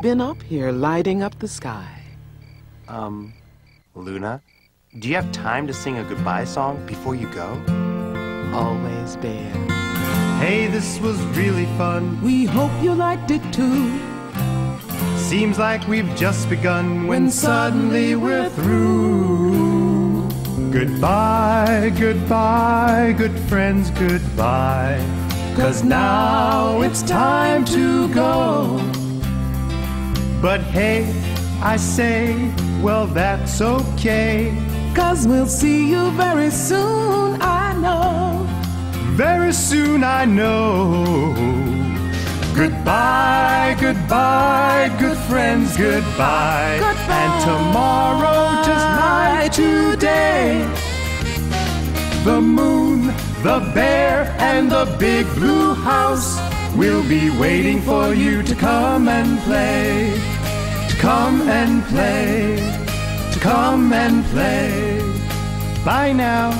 been up here lighting up the sky. Luna, do you have time to sing a goodbye song before you go? Always, Bear. Hey, this was really fun. We hope you liked it too. Seems like we've just begun when suddenly we're through. Goodbye, goodbye, good friends, goodbye. 'Cause now it's time to go. But hey, I say, well, that's okay. 'Cause we'll see you very soon, I know. Very soon, I know. Goodbye, goodbye, good friends, goodbye. Goodbye. And tomorrow, just like today, the moon, the bear, and the big blue house will be waiting for you to come and play. To come and play. To come and play. Bye now.